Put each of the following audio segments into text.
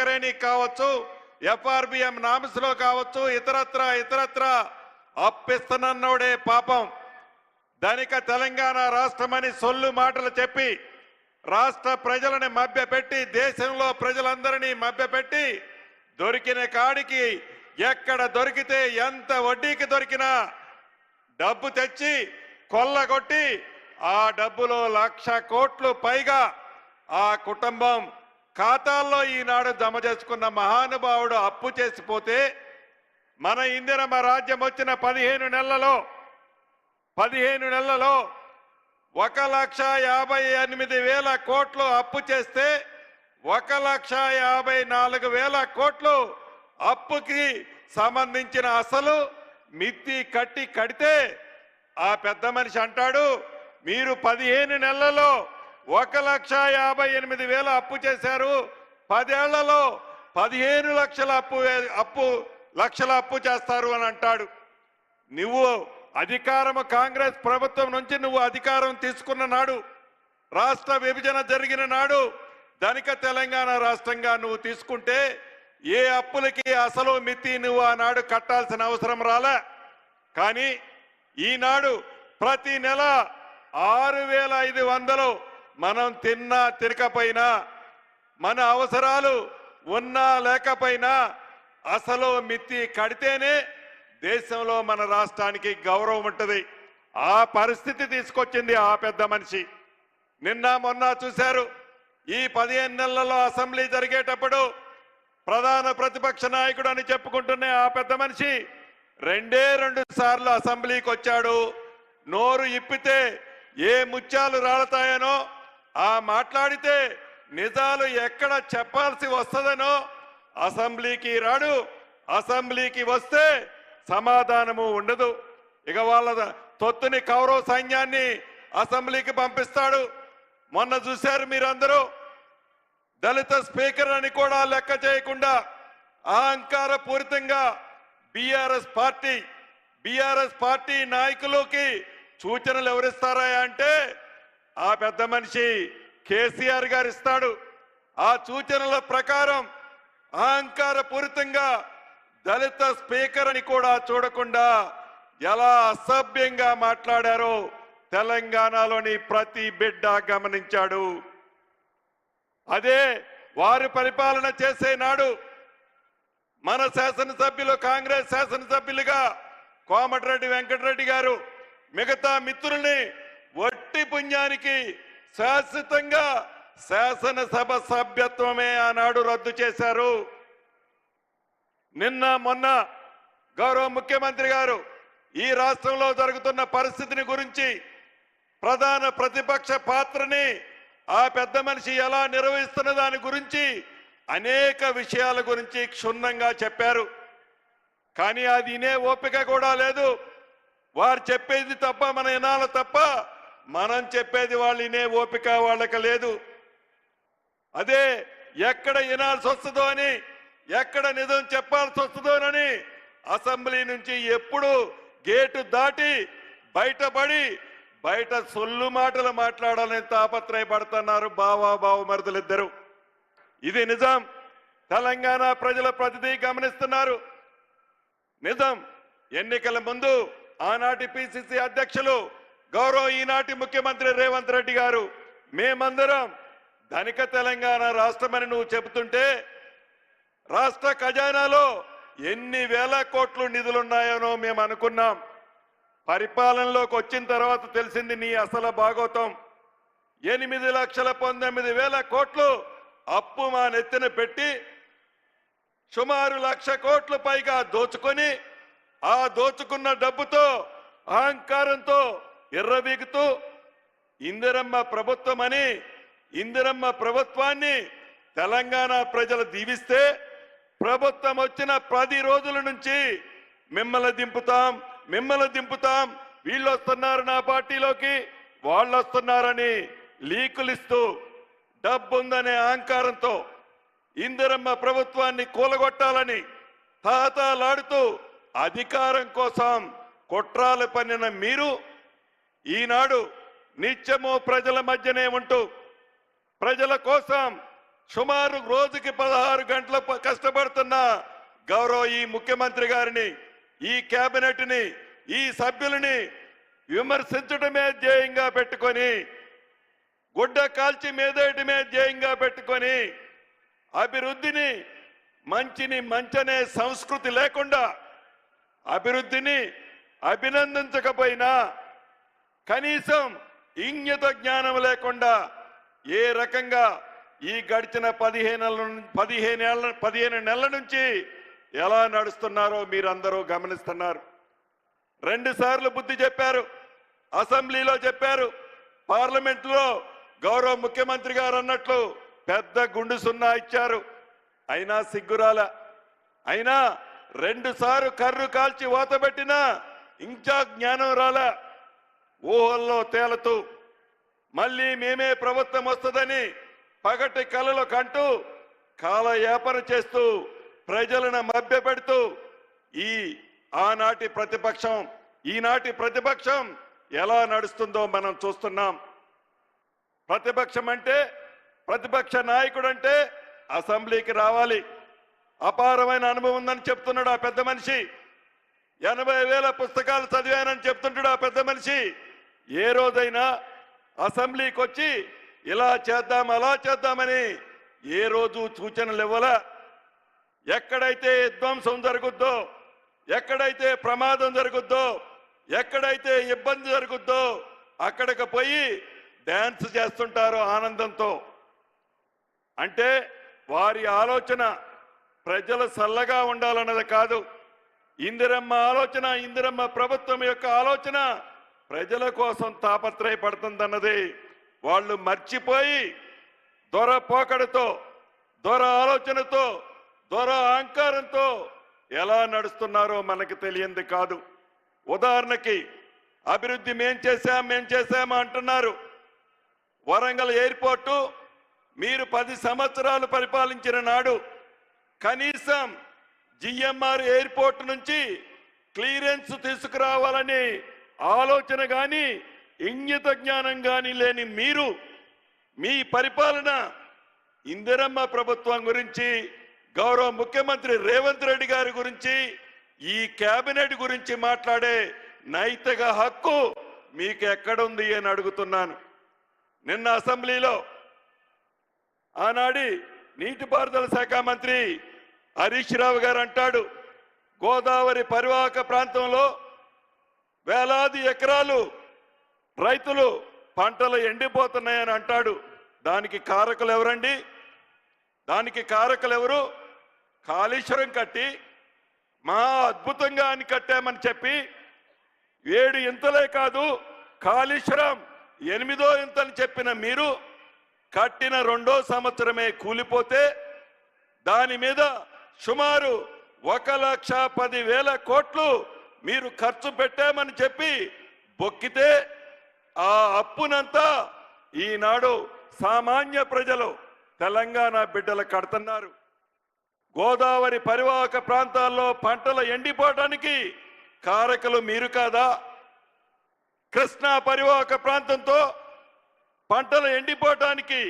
సింగరేణి కావచ్చు, FRBM norms లో కావచ్చు, ఇతరత్ర అప్పిస్తున్నోడే పాపం ధనిక తెలంగాణ రాష్ట్రమని సొల్లు మాటలు చెప్పి రాష్ట్ర ప్రజలను మభ్యపెట్టి దేశంలో ప్రజలందరినీ మభ్యపెట్టి దొరికిన కాడికి ఎక్కడ దొరికితే ఎంత వడ్డీకి దొరికినా డబ్బు తెచ్చి కొల్లగొట్టి ఆ డబ్బులో 1,00,000 కోట్లు పైగా ఆ కుటుంబం ఖాతాల్లో ఈనాడు జమ చేసుకున్న మహానుభావుడు అప్పు చేసిపోతే మన ఇందిరమ్మ రాజ్యం వచ్చిన 15 నెలలలో 1,58,000 కోట్లు అప్పు చేస్తే 1,54,000 కోట్లు అప్పుకి సంబంధించిన అసలు మిత్తి కడితే ఆ పెద్ద మనిషి అంటాడు మీరు 15 నెలలలో 1,58,000 అప్పు చేశారు, 10 ఏళ్లలో 15 లక్షల అప్పు చేస్తారు అని అంటాడు. నువ్వు అధికారం కాంగ్రెస్ ప్రభుత్వం నుంచి నువ్వు అధికారం తీసుకున్న నాడు, రాష్ట్ర విభజన జరిగిన నాడు ధనిక తెలంగాణ రాష్ట్రంగా నువ్వు తీసుకుంటే ఏ అప్పులకి అసలు మితి నువ్వు ఆనాడు కట్టాల్సిన అవసరం రాలే. కానీ ఈనాడు ప్రతి నెల 6,500 మనం తిన్నా తినకపోయినా మన అవసరాలు ఉన్నా లేకపోయినా అసలు మితి కడితేనే దేశంలో మన రాష్ట్రానికి గౌరవం ఉంటుంది. ఆ పరిస్థితి తీసుకొచ్చింది ఆ పెద్ద మనిషి. నిన్న మొన్న చూశారు, ఈ 15 నెలలలో అసెంబ్లీ జరిగేటప్పుడు ప్రధాన ప్రతిపక్ష నాయకుడు అని చెప్పుకుంటున్న ఆ పెద్ద మనిషి 2 సార్లు అసెంబ్లీకి వచ్చాడు. నోరు ఇప్పితే ఏ ముత్యాలు రాలతాయనో, ఆ మాట్లాడితే నిజాలు ఎక్కడ చెప్పాల్సి వస్తుందనో అసెంబ్లీకి రాడు. అసెంబ్లీకి వస్తే సమాధానము ఉండదు. ఇక వాళ్ళ తొత్తుని కౌరవ సైన్యాన్ని అసెంబ్లీకి పంపిస్తాడు. మొన్న చూశారు మీరందరూ, దళిత స్పీకర్ అని కూడా లెక్క చేయకుండా అహంకార పూరితంగా బీఆర్ఎస్ పార్టీ నాయకులకి సూచనలు ఎవరిస్తారా అంటే ఆ పెద్ద మనిషి కేసీఆర్ గారు ఇస్తాడు. ఆ సూచనల ప్రకారం అహంకార పూరితంగా దళిత స్పీకర్ అని కూడా చూడకుండా ఎలా అసభ్యంగా మాట్లాడారో తెలంగాణలోని ప్రతి బిడ్డ గమనించాడు. అదే వారు పరిపాలన చేసే నాడు మన శాసనసభ్యులు, కాంగ్రెస్ శాసనసభ్యులుగా కోమటిరెడ్డి వెంకటరెడ్డి గారు మిగతా మిత్రుల్ని వట్టి పుణ్యానికి శాశ్వతంగా శాసనసభ సభ్యత్వమే ఆనాడు రద్దు చేశారు. నిన్న మొన్న గౌరవ ముఖ్యమంత్రి గారు ఈ రాష్ట్రంలో జరుగుతున్న పరిస్థితిని గురించి, ప్రధాన ప్రతిపక్ష పాత్రని ఆ పెద్ద మనిషి ఎలా నిర్వహిస్తున్న దాని గురించి అనేక విషయాల గురించి క్షుణ్ణంగా చెప్పారు. కానీ అది వినే ఓపిక కూడా లేదు. వారు చెప్పేది తప్ప మన వినాలి తప్ప మనం చెప్పేది వాళ్ళు వినే ఓపిక వాళ్ళకి లేదు. అదే ఎక్కడ వినాల్సి వస్తుందో అని, ఎక్కడ నిజం చెప్పాల్సి వస్తుందోనని అసెంబ్లీ నుంచి ఎప్పుడు గేటు దాటి బయట సొల్లు మాటలు మాట్లాడాలని తాపత్రయపడుతున్నారు బావమరుదులిద్దరు. ఇది నిజం. తెలంగాణ ప్రజల ప్రతిదీ గమనిస్తున్నారు. నిజం. ఎన్నికల ముందు ఆనాటి పిసిసి అధ్యక్షులు గౌరవ ఈనాటి ముఖ్యమంత్రి రేవంత్ రెడ్డి గారు మేమందరం ధనిక తెలంగాణ రాష్ట్రమని నువ్వు చెబుతుంటే రాష్ట్ర ఖజానాలో ఎన్ని వేల కోట్లు నిధులున్నాయనో మేము అనుకున్నాం. పరిపాలనలోకి వచ్చిన తర్వాత తెలిసింది నీ అసలు భాగోతం. 8,19,000 కోట్లు అప్పు మా నెత్తిన పెట్టి సుమారు 1,00,000 కోట్లు పైగా దోచుకొని, ఆ దోచుకున్న డబ్బుతో అహంకారంతో ఎర్రబీగుతూ ఇందిరమ్మ ప్రభుత్వం అని ఇందిరమ్మ ప్రభుత్వాన్ని తెలంగాణ ప్రజలు దీవిస్తే ప్రభుత్వం వచ్చిన 10 రోజుల నుంచి మిమ్మల్ని దింపుతాం, వీళ్ళు వస్తున్నారు నా పార్టీలోకి, వాళ్ళు వస్తున్నారని లీకులిస్తూ డబ్బుందనే అహంకారంతో ఇందిరమ్మ ప్రభుత్వాన్ని కూలగొట్టాలని తాతాలాడుతూ అధికారం కోసం కుట్రాలు పన్నిన మీరు ఈనాడు నిత్యము ప్రజల మధ్యనే ఉంటూ ప్రజల కోసం సుమారు రోజుకి 16 గంటలు కష్టపడుతున్న గౌరవ ఈ ముఖ్యమంత్రి గారిని, ఈ కేబినెట్ని, ఈ సభ్యులని విమర్శించడమే ధ్యేయంగా పెట్టుకొని, గుడ్డ కాల్చి మీదేయడమే ధ్యేయంగా పెట్టుకొని, అభివృద్ధిని మంచనే సంస్కృతి లేకుండా, అభివృద్ధిని అభినందించకపోయినా కనీసం ఇంగిత జ్ఞానం లేకుండా ఏ రకంగా ఈ గడిచిన 15 నెలల నుంచి ఎలా నడుస్తున్నారో మీరందరూ గమనిస్తున్నారు. 2 సార్లు బుద్ధి చెప్పారు, అసెంబ్లీలో చెప్పారు, పార్లమెంట్లో గౌరవ ముఖ్యమంత్రి గారు అన్నట్లు పెద్ద గుండు సున్నా ఇచ్చారు. అయినా సిగ్గురాల. అయినా 2 సార్లు కర్రు కాల్చి ఓతబెట్టినా ఇంకా జ్ఞానం రాల. ఊహల్లో తేలుతూ మళ్ళీ మేమే ప్రభుత్వం వస్తుందని పగటి కలలు కంటూ కాలయాపన చేస్తూ ప్రజలను మభ్యపెడుతూ ఆనాటి ప్రతిపక్షం ఈనాటి ప్రతిపక్షం ఎలా నడుస్తుందో మనం చూస్తున్నాం. ప్రతిపక్షం అంటే, ప్రతిపక్ష నాయకుడు అంటే అసెంబ్లీకి రావాలి. అపారమైన అనుభవం ఉందని చెప్తున్నాడు ఆ పెద్ద మనిషి. 80,000 పుస్తకాలు చదివానని చెప్తుంటాడు ఆ పెద్ద మనిషి. ఏ రోజైనా అసెంబ్లీకి వచ్చి ఇలా చేద్దాం అలా చేద్దామని ఏ రోజు సూచనలు ఇవ్వాల. ఎక్కడైతే విధ్వంసం జరుగుద్దో, ఎక్కడైతే ప్రమాదం జరుగుద్దో, ఎక్కడైతే ఇబ్బంది జరుగుద్దో అక్కడికి పోయి డాన్స్ చేస్తుంటారు ఆనందంతో. అంటే వారి ఆలోచన ప్రజలు చల్లగా ఉండాలన్నది కాదు. ఇందిరమ్మ ఆలోచన, ఇందిరమ్మ ప్రభుత్వం యొక్క ఆలోచన ప్రజల కోసం తాపత్రయపడుతుందన్నది వాళ్ళు మర్చిపోయి దొర పోకడతో, దొర ఆలోచనతో, దొర అహంకారంతో ఎలా నడుస్తున్నారో మనకు తెలియంది కాదు. ఉదాహరణకి అభివృద్ధి మేం చేశాం అంటున్నారు. వరంగల్ ఎయిర్పోర్టు మీరు 10 సంవత్సరాలు పరిపాలించిన నాడు కనీసం జిఎంఆర్ ఎయిర్పోర్ట్ నుంచి క్లియరెన్స్ తీసుకురావాలని ఆలోచన కానీ ఇంగిత జ్ఞానం కానీ లేని మీరు మీ పరిపాలన ఇందిరమ్మ ప్రభుత్వం గురించి, గౌరవ ముఖ్యమంత్రి రేవంత్ రెడ్డి గారి గురించి, ఈ కేబినెట్ గురించి మాట్లాడే నైతిక హక్కు మీకు ఎక్కడుంది అని అడుగుతున్నాను. నిన్న అసెంబ్లీలో ఆనాడి నీటిపారుదల శాఖ మంత్రి హరీష్ రావు గారు అంటాడు, గోదావరి పరివాహక ప్రాంతంలో వేలాది ఎకరాలు రైతులు పంటలు ఎండిపోతున్నాయని అంటాడు. దానికి కారకులు ఎవరండి? దానికి కారకులు ఎవరు? కాళేశ్వరం కట్టి మా అద్భుతంగా అని కట్టామని చెప్పి 7 ఇంతలే కాదు కాళేశ్వరం 8వ ఇంతని చెప్పిన మీరు కట్టిన 2వ సంవత్సరమే కూలిపోతే దాని మీద సుమారు 1,10,000 కోట్లు మీరు ఖర్చు పెట్టామని చెప్పి బొక్కితే ఆ అప్పునంతా ఈనాడు సామాన్య ప్రజలు తెలంగాణ బిడ్డలు కడుతున్నారు. గోదావరి పరివాహక ప్రాంతాల్లో పంటలు ఎండిపోవడానికి కారకులు మీరు కాదా? కృష్ణా పరివాహక ప్రాంతంతో పంటలు ఎండిపోవటానికి,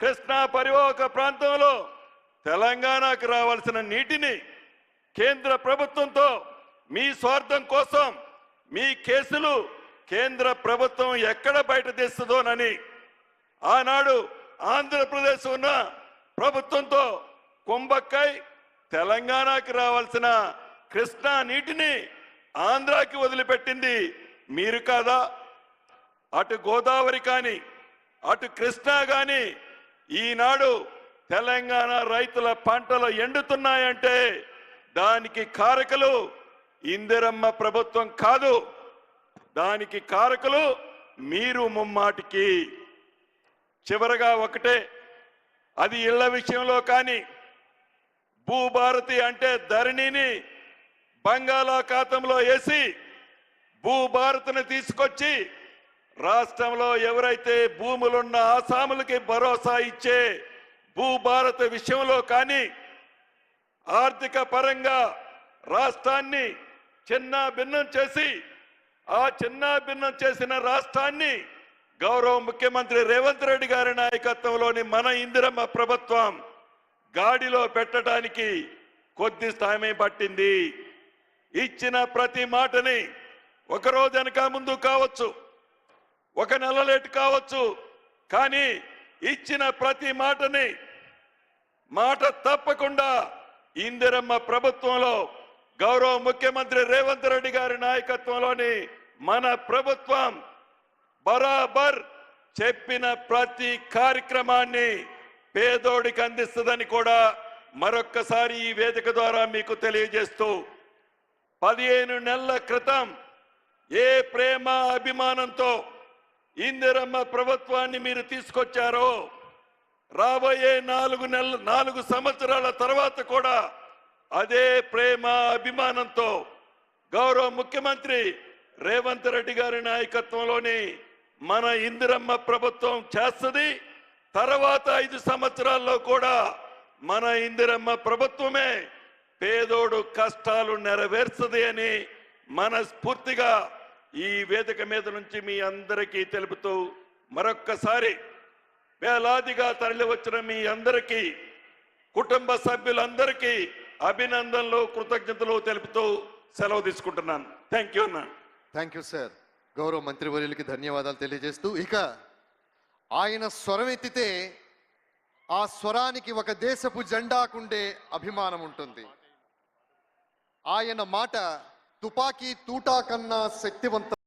కృష్ణా పరివాహక ప్రాంతంలో తెలంగాణకు రావాల్సిన నీటిని కేంద్ర ప్రభుత్వంతో మీ స్వార్థం కోసం మీ కేసులు కేంద్ర ప్రభుత్వం ఎక్కడ బయట తెస్తుందోనని ఆనాడు ఆంధ్రప్రదేశ్ ఉన్న ప్రభుత్వంతో కుంభక్కై తెలంగాణకి రావాల్సిన కృష్ణా నీటిని ఆంధ్రాకి వదిలిపెట్టింది మీరు కాదా? అటు గోదావరి కానీ అటు కృష్ణా కానీ ఈనాడు తెలంగాణ రైతుల పంటలు ఎండుతున్నాయంటే దానికి కారకులు ఇందిరమ్మ ప్రభుత్వం కాదు, దానికి కారకులు మీరు ముమ్మాటికి. చివరగా ఒకటే, అది ఇళ్ల విషయంలో కానీ భూభారతి అంటే ధరణిని బంగాళాఖాతంలో వేసి భూభారతిని తీసుకొచ్చి రాష్ట్రంలో ఎవరైతే భూములున్న ఆసాములకి భరోసా ఇచ్చే భూభారత విషయంలో కానీ ఆర్థిక పరంగా రాష్ట్రాన్ని చిన్న భిన్నం చేసి ఆ చిన్న భిన్నం చేసిన రాష్ట్రాన్ని గౌరవ ముఖ్యమంత్రి రేవంత్ రెడ్డి గారి నాయకత్వంలోని మన ఇందిరమ్మ ప్రభుత్వం గాడిలో పెట్టడానికి కొద్ది సమయం పట్టింది. ఇచ్చిన ప్రతి మాటని ఒకరోజు వెనక ముందు కావచ్చు, ఒక నెల లేటు కావచ్చు, కానీ ఇచ్చిన ప్రతి మాటని మాట తప్పకుండా ఇందిరమ్మ ప్రభుత్వంలో గౌరవ ముఖ్యమంత్రి రేవంత్ రెడ్డి గారి నాయకత్వంలోని మన ప్రభుత్వం బరాబర్ చెప్పిన ప్రతి కార్యక్రమాన్ని పేదోడికి అందిస్తుందని కూడా మరొక్కసారి ఈ వేదిక ద్వారా మీకు తెలియజేస్తూ 15 నెలల క్రితం ఏ ప్రేమ అభిమానంతో ఇందిరమ్మ ప్రభుత్వాన్ని మీరు తీసుకొచ్చారో రాబోయే 4 సంవత్సరాల తర్వాత కూడా అదే ప్రేమ అభిమానంతో గౌరవ ముఖ్యమంత్రి రేవంత్ రెడ్డి గారి నాయకత్వంలోని మన ఇందిరమ్మ ప్రభుత్వం చేస్తుంది. తర్వాత 5 సంవత్సరాల్లో కూడా మన ఇందిరమ్మ ప్రభుత్వమే పేదోడు కష్టాలు నెరవేర్చది అని మనస్ఫూర్తిగా ఈ వేదిక మీద నుంచి మీ అందరికీ తెలుపుతూ మరొక్కసారి వేలాదిగా తరలి వచ్చిన మీ అందరికీ కుటుంబ సభ్యులందరికీ అభినందనలు కృతజ్ఞతలు తెలుపుతూ సెలవు తీసుకుంటున్నాను. థ్యాంక్ యూ అన్న. Thank you sir. గౌరవ మంత్రివర్యులకి ధన్యవాదాలు తెలియజేస్తూ ఇక ఆయన స్వరం ఎత్తితే ఆ స్వరానికి ఒక దేశపు జెండాకుండే అభిమానం ఉంటుంది. ఆయన మాట తుపాకీ తూటా కన్నా శక్తివంతం.